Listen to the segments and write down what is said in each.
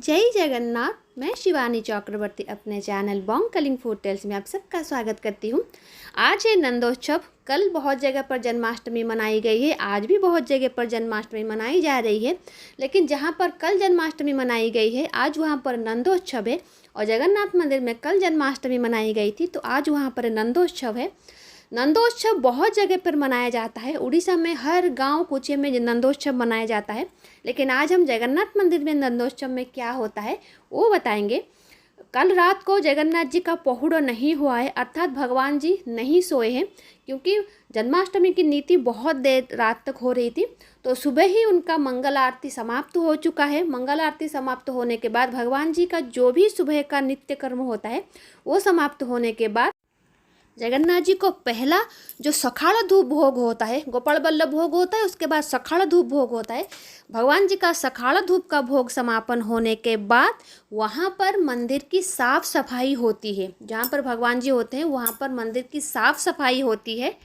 जय जगन्नाथ। मैं शिवानी चक्रवर्ती अपने channel Bong Calling Food Tales में आप सबका स्वागत करती हूँ। आज है नंदोत्सव। कल बहुत जगह पर जन्माष्टमी मनाई गई है, आज भी बहुत जगह पर जन्माष्टमी मनाई जा रही है। लेकिन जहाँ पर कल जन्माष्टमी मनाई गई है, आज वहाँ पर नंदोत्सव है। और जगन्नाथ मंदिर में कल जन्माष्टमी मनाई गई थी, तो आज वहाँ पर नंदोत्सव है। नंदोत्सव बहुत जगह पर मनाया जाता है। उड़ीसा में हर गांव कूचे में नंदोत्सव मनाया जाता है। लेकिन आज हम जगन्नाथ मंदिर में नंदोत्सव में क्या होता है वो बताएंगे। कल रात को जगन्नाथ जी का पहुड़ नहीं हुआ है, अर्थात भगवान जी नहीं सोए हैं, क्योंकि जन्माष्टमी की नीति बहुत देर रात तक हो रही थी। तो सुबह ही उनका मंगल आरती समाप्त हो चुका है। मंगल आरती समाप्त होने के बाद भगवान जी का जो भी सुबह का नित्य कर्म होता है वो समाप्त होने के बाद जगन्नाथ जी को पहला जो सखाड़ा धूप भोग होता है, गोपाल बल्लभ भोग होता है, उसके बाद सखाड़ा धूप भोग होता है। भगवान जी का सखाड़ा धूप का भोग समापन होने के बाद वहाँ पर मंदिर की साफ सफाई होती है। जहाँ पर भगवान जी होते हैं वहाँ पर मंदिर की साफ सफाई होती है।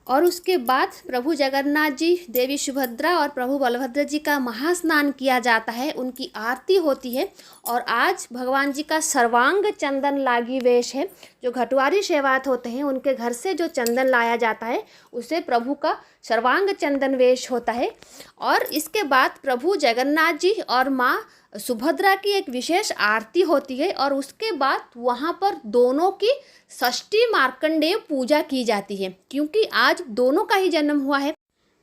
और उसके बाद प्रभु जगन्नाथ जी, देवी सुभद्रा और प्रभु बलभद्र जी का महास्नान किया जाता है, उनकी आरती होती है। और आज भगवान जी का सर्वांग चंदन लागी वेश है। जो घटवारी सेवायत होते हैं उनके घर से जो चंदन लाया जाता है उसे प्रभु का सर्वांग चंदन वेश होता है। और इसके बाद प्रभु जगन्नाथ जी और माँ सुभद्रा की एक विशेष आरती होती है। और उसके बाद वहाँ पर दोनों की षष्ठी मार्कंडेय पूजा की जाती है, क्योंकि आज दोनों का ही जन्म हुआ है।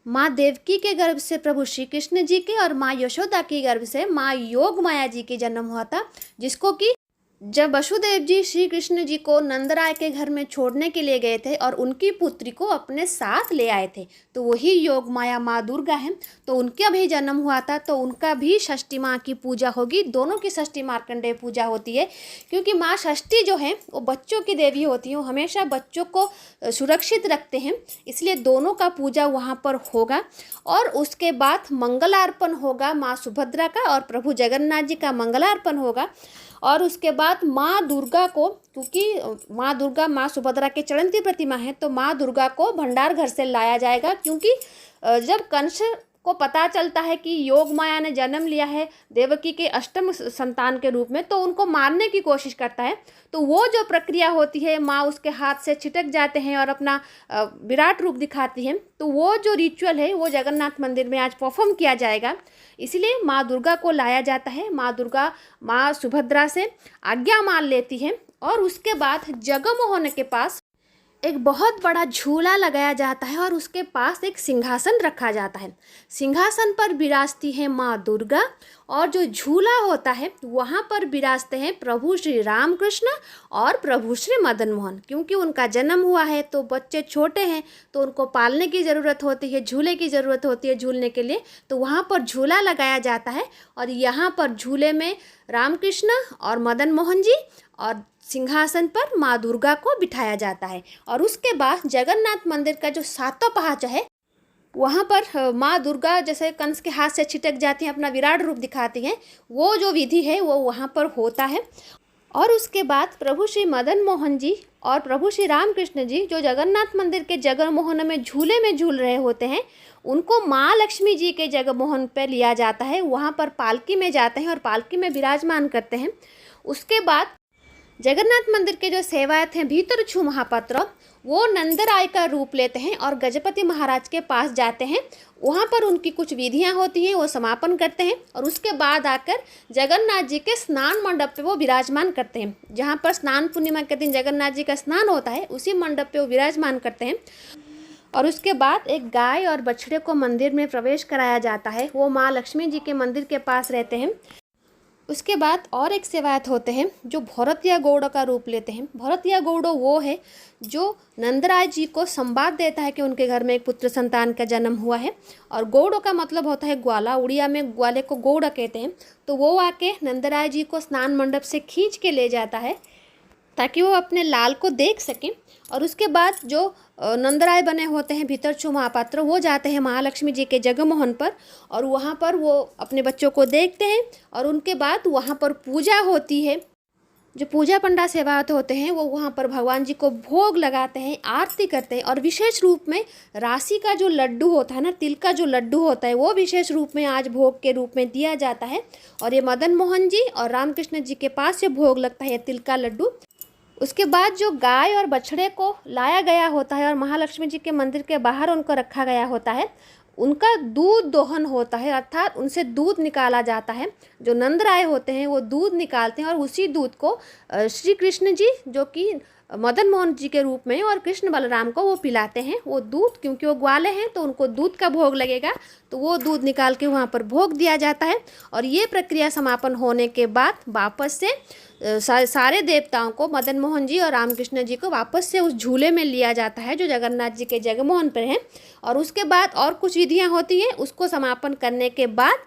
माँ देवकी के गर्भ से प्रभु श्री कृष्ण जी के और माँ यशोदा के गर्भ से माँ योग माया जी के जन्म हुआ था, जिसको कि जब वसुदेव जी श्री कृष्ण जी को नंदराय के घर में छोड़ने के लिए गए थे और उनकी पुत्री को अपने साथ ले आए थे, तो वही योग माया माँ दुर्गा है। तो उनका भी जन्म हुआ था, तो उनका भी षष्ठी माँ की पूजा होगी। दोनों की षष्ठी मार्कंडेय पूजा होती है, क्योंकि माँ षष्ठी जो है वो बच्चों की देवी होती है, वो हमेशा बच्चों को सुरक्षित रखते हैं, इसलिए दोनों का पूजा वहाँ पर होगा। और उसके बाद मंगलार्पण होगा माँ सुभद्रा का और प्रभु जगन्नाथ जी का मंगलार्पण होगा। और उसके बाद माँ दुर्गा को, क्योंकि माँ दुर्गा माँ सुभद्रा के चलंती प्रतिमा है, तो माँ दुर्गा को भंडार घर से लाया जाएगा। क्योंकि जब कंस को पता चलता है कि योग माया ने जन्म लिया है देवकी के अष्टम संतान के रूप में, तो उनको मारने की कोशिश करता है। तो वो जो प्रक्रिया होती है, माँ उसके हाथ से छिटक जाते हैं और अपना विराट रूप दिखाती हैं। तो वो जो रिचुअल है वो जगन्नाथ मंदिर में आज परफॉर्म किया जाएगा। इसलिए माँ दुर्गा को लाया जाता है। माँ दुर्गा माँ सुभद्रा से आज्ञा मान लेती है। और उसके बाद जगमोहन के पास एक बहुत बड़ा झूला लगाया जाता है और उसके पास एक सिंहासन रखा जाता है। सिंहासन पर विराजती है माँ दुर्गा, और जो झूला होता है वहाँ पर विराजते हैं प्रभु श्री रामकृष्ण और प्रभु श्री मदन मोहन। क्योंकि उनका जन्म हुआ है तो बच्चे छोटे हैं, तो उनको पालने की ज़रूरत होती है, झूले की ज़रूरत होती है झूलने के लिए। तो वहाँ पर झूला लगाया जाता है और यहाँ पर झूले में रामकृष्ण और मदन मोहन जी और सिंहासन पर माँ दुर्गा को बिठाया जाता है। और उसके बाद जगन्नाथ मंदिर का जो सातों पहाचा है वहाँ पर माँ दुर्गा जैसे कंस के हाथ से छिटक जाती हैं, अपना विराट रूप दिखाती हैं, वो जो विधि है वो वहाँ पर होता है। और उसके बाद प्रभु श्री मदन मोहन जी और प्रभु श्री रामकृष्ण जी जो जगन्नाथ मंदिर के जगमोहन में झूले में झूल रहे होते हैं, उनको माँ लक्ष्मी जी के जगमोहन पर लिया जाता है। वहाँ पर पालकी में जाते हैं और पालकी में विराजमान करते हैं। उसके बाद जगन्नाथ मंदिर के जो सेवायत हैं भीतरछू महापात्र, वो नंदराय का रूप लेते हैं और गजपति महाराज के पास जाते हैं। वहाँ पर उनकी कुछ विधियाँ होती हैं, वो समापन करते हैं। और उसके बाद आकर जगन्नाथ जी के स्नान मंडप पे वो विराजमान करते हैं। जहाँ पर स्नान पूर्णिमा के दिन जगन्नाथ जी का स्नान होता है, उसी मंडप पे वो विराजमान करते हैं। और उसके बाद एक गाय और बछड़े को मंदिर में प्रवेश कराया जाता है। वो माँ लक्ष्मी जी के मंदिर के पास रहते हैं। उसके बाद और एक सेवायत होते हैं जो भरतिया गौड़ का रूप लेते हैं। भरतिया गौड़ वो है जो नंदराय जी को संवाद देता है कि उनके घर में एक पुत्र संतान का जन्म हुआ है। और गौड़ का मतलब होता है ग्वाला, उड़िया में ग्वाले को गौड़ कहते हैं। तो वो आके नंदराय जी को स्नान मंडप से खींच के ले जाता है ताकि वो अपने लाल को देख सकें। और उसके बाद जो नंदराय बने होते हैं भीतरछू महापात्र, वो जाते हैं महालक्ष्मी जी के जगमोहन पर और वहाँ पर वो अपने बच्चों को देखते हैं। और उनके बाद वहाँ पर पूजा होती है। जो पूजा पंडा सेवायत होते हैं वो वहाँ पर भगवान जी को भोग लगाते हैं, आरती करते हैं। और विशेष रूप में राशि का जो लड्डू होता है ना, तिल का जो लड्डू होता है, वो विशेष रूप में आज भोग के रूप में दिया जाता है। और ये मदन मोहन जी और रामकृष्ण जी के पास ये भोग लगता है, तिल का लड्डू। उसके बाद जो गाय और बछड़े को लाया गया होता है और महालक्ष्मी जी के मंदिर के बाहर उनको रखा गया होता है, उनका दूध दोहन होता है, अर्थात उनसे दूध निकाला जाता है। जो नंदराय होते हैं वो दूध निकालते हैं और उसी दूध को श्री कृष्ण जी, जो कि मदन मोहन जी के रूप में, और कृष्ण बलराम को वो पिलाते हैं। वो दूध, क्योंकि वो ग्वाले हैं तो उनको दूध का भोग लगेगा, तो वो दूध निकाल के वहाँ पर भोग दिया जाता है। और ये प्रक्रिया समापन होने के बाद वापस से सारे देवताओं को, मदन मोहन जी और रामकृष्ण जी को वापस से उस झूले में लिया जाता है जो जगन्नाथ जी के जगमोहन पर है। और उसके बाद और कुछ विधियाँ होती हैं। उसको समापन करने के बाद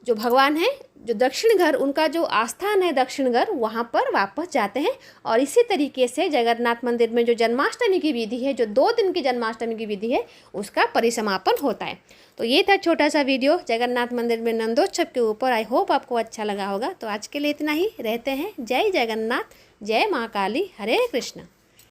जो भगवान है, जो दक्षिण घर, उनका जो आस्थान है दक्षिण घर, वहाँ पर वापस जाते हैं। और इसी तरीके से जगन्नाथ मंदिर में जो जन्माष्टमी की विधि है, जो 2 दिन की जन्माष्टमी की विधि है, उसका परिसमापन होता है। तो ये था छोटा सा वीडियो जगन्नाथ मंदिर में नंदोत्सव के ऊपर। आई होप आपको अच्छा लगा होगा। तो आज के लिए इतना ही। रहते हैं। जय जगन्नाथ, जय माँ काली, हरे कृष्ण।